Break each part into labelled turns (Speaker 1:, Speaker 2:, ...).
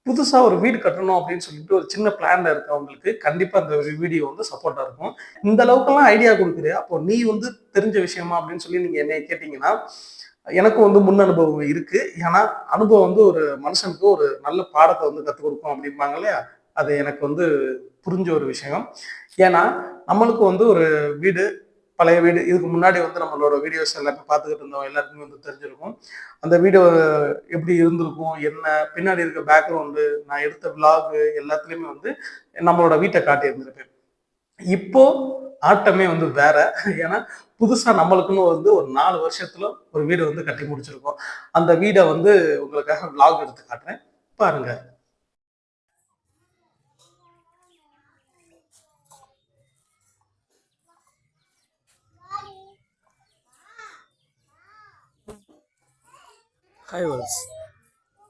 Speaker 1: புதுசா ஒரு வீடு கட்டணும் அப்படின்னு சொல்லிட்டு ஒரு சின்ன பிளான்ல இருக்கவங்களுக்கு கண்டிப்பா இந்த ஒரு வீடியோ வந்து சப்போர்ட்டா இருக்கும். இந்த அளவுக்கெல்லாம் ஐடியா குடுக்குறியா? அப்போ நீ வந்து தெரிஞ்ச விஷயமா அப்படின்னு சொல்லி நீங்க என்னைய கேட்டீங்கன்னா, எனக்கும் வந்து முன் அனுபவம் இருக்கு. ஏன்னா, அனுபவம் வந்து ஒரு மனுஷனுக்கு ஒரு நல்ல பாடத்த வந்து கத்துக் குடுக்கும் அப்படிம்பாங்க இல்லையா? அது எனக்கு வந்து புரிஞ்ச ஒரு விஷயம். ஏன்னா, நம்மளுக்கு வந்து ஒரு வீடு, பழைய வீடு இதுக்கு முன்னாடி வந்து நம்மளோட வீடியோஸ் எல்லாமே பார்த்துக்கிட்டு இருந்தோம். எல்லாருக்குமே வந்து தெரிஞ்சிருக்கும். அந்த வீடியோ எப்படி இருந்திருக்கும்? என்ன? பின்னாடி இருக்க பேக்ரவுண்டு, நான் எடுத்த விளாக் எல்லாத்துலயுமே வந்து நம்மளோட வீட்ட காட்டியிருந்திருப்பேன். இப்போ ஆட்டமே வந்து வேற. ஏன்னா, புதுசா நம்மளுக்குன்னு வந்து ஒரு 4 வருஷத்துல ஒரு வீடு வந்து கட்டி முடிச்சிருக்கோம். அந்த வீட வந்து உங்களுக்காக விளாக் எடுத்து காட்டுறேன். பாருங்க. ஹாய் வேர்ல்ஸ்.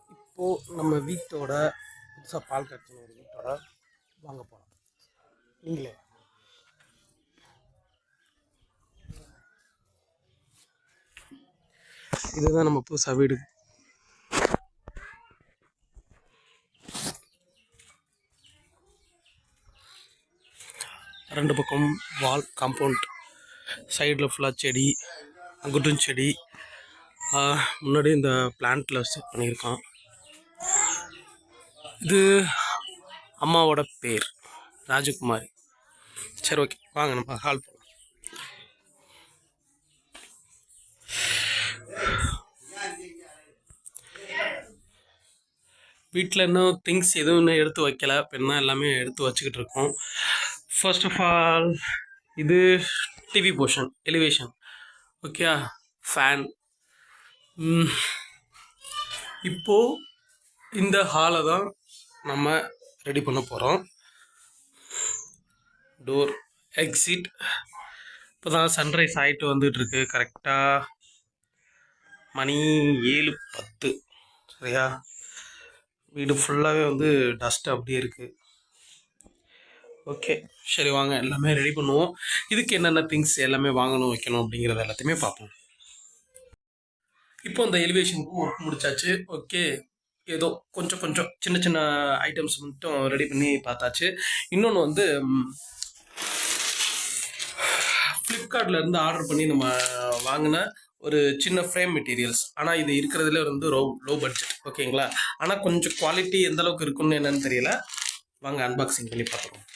Speaker 1: இப்போ நம்ம வீட்டோட புதுசா பால் காய்ச்சின ஒரு வீட்டோட வாங்க போறோம். நீங்களே இதுதான் நம்ம புதுசா வீடு. ரெண்டு பக்கம் வால் காம்பவுண்ட், சைடில் ஃபுல்லாக செடி, அங்குட்டும் செடி. முன்னாடி இந்த பிளான்ட்ல செட் பண்ணியிருக்கான். இது அம்மாவோட பேர் ராஜகுமாரி. சரி, ஓகே, வாங்க நம்ம ஹால் போகலாம். வீட்டில் இன்னும் திங்ஸ் எதுவும் இன்னும் எடுத்து வைக்கல. பெண்ணா எல்லாமே எடுத்து வச்சுக்கிட்டு இருக்கோம். ஃபர்ஸ்ட் ஆஃப் ஆல் இது TV portion, elevation. Okay, fan. இப்போ இந்த ஹாலை தான் நம்ம ரெடி பண்ண போகிறோம். Door, exit. இப்போ தான் சன்ரைஸ் ஆகிட்டு வந்துட்டுருக்கு. கரெக்டாக மணி 7:10. சரியா? வீடு ஃபுல்லாகவே வந்து டஸ்ட் அப்படியே இருக்குது. ஓகே, சரி, வாங்க எல்லாமே ரெடி பண்ணுவோம். இதுக்கு என்னென்ன திங்ஸ் எல்லாமே வாங்கணும் வைக்கணும் அப்படிங்கிறத எல்லாத்தையுமே பார்ப்போம். இப்போ இந்த எலிவேஷனுக்கு ஒர்க் முடிச்சாச்சு. ஓகே, ஏதோ கொஞ்சம் கொஞ்சம் சின்ன சின்ன ஐட்டம்ஸ் மட்டும் ரெடி பண்ணி பார்த்தாச்சு. இன்னொன்று வந்து ஃப்ளிப்கார்ட்ல இருந்து ஆர்டர் பண்ணி நம்ம வாங்கின ஒரு சின்ன ஃப்ரேம் மெட்டீரியல்ஸ். ஆனால் இது இருக்கிறதுல வந்து லோ பட்ஜெட். ஓகேங்களா? ஆனால் கொஞ்சம் குவாலிட்டி எந்த அளவுக்கு இருக்குன்னு என்னன்னு தெரியல. வாங்க அன்பாக்சிங் பண்ணி பார்த்துருவோம்.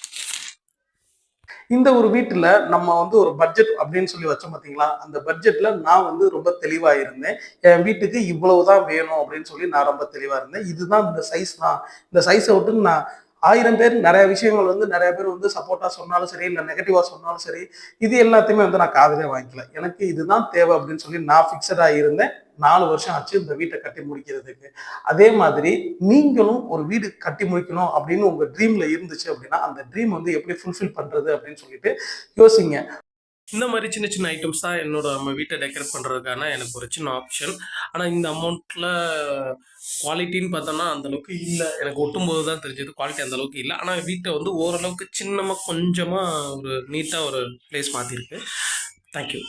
Speaker 1: இந்த ஒரு வீட்டில் நம்ம வந்து ஒரு பட்ஜெட் அப்படின்னு சொல்லி வச்சோம் பார்த்தீங்களா? அந்த பட்ஜெட்டில் நான் வந்து ரொம்ப தெளிவாக இருந்தேன். என் வீட்டுக்கு இவ்வளவுதான் வேணும் அப்படின்னு சொல்லி நான் ரொம்ப தெளிவாக இருந்தேன். இதுதான் இந்த சைஸ் தான். இந்த சைஸை விட்டு நான் 1000 பேர் நிறைய விஷயங்கள் வந்து நிறைய பேர் வந்து சப்போர்ட்டா சொன்னாலும் சரி, இல்லை நெகட்டிவா சொன்னாலும் சரி, இது எல்லாத்தையுமே வந்து நான் காதுலயே வாங்கிக்கல. எனக்கு இதுதான் தேவை அப்படின்னு சொல்லி நான் ஃபிக்ஸடா இருந்தேன். 4 வருஷம் ஆச்சு இந்த வீட்டை கட்டி முடிக்கிறதுக்கு. அதே மாதிரி நீங்களும் ஒரு வீடு கட்டி முடிக்கணும் அப்படின்னு உங்க ட்ரீம்ல இருந்துச்சு அப்படின்னா, அந்த ட்ரீம் வந்து எப்படி ஃபுல்ஃபில் பண்றது அப்படின்னு சொல்லிட்டு யோசிங்க. இந்த மாதிரி சின்ன சின்ன ஐட்டம்ஸ் தான் என்னோட நம்ம வீட்டை டெக்கரேட் பண்ணுறதுக்கான எனக்கு ஒரு சின்ன ஆப்ஷன். ஆனால் இந்த அமௌண்ட்டில் குவாலிட்டின்னு பார்த்தோன்னா அந்தளவுக்கு இல்லை. எனக்கு ஒட்டும்போது தான் தெரிஞ்சது குவாலிட்டி அந்தளவுக்கு இல்லை. ஆனால் வீட்டை வந்து ஓரளவுக்கு சின்னமாக கொஞ்சமாக ஒரு நீட்டாக ஒரு பிளேஸ் மாற்றிருக்கு. தேங்க்யூ.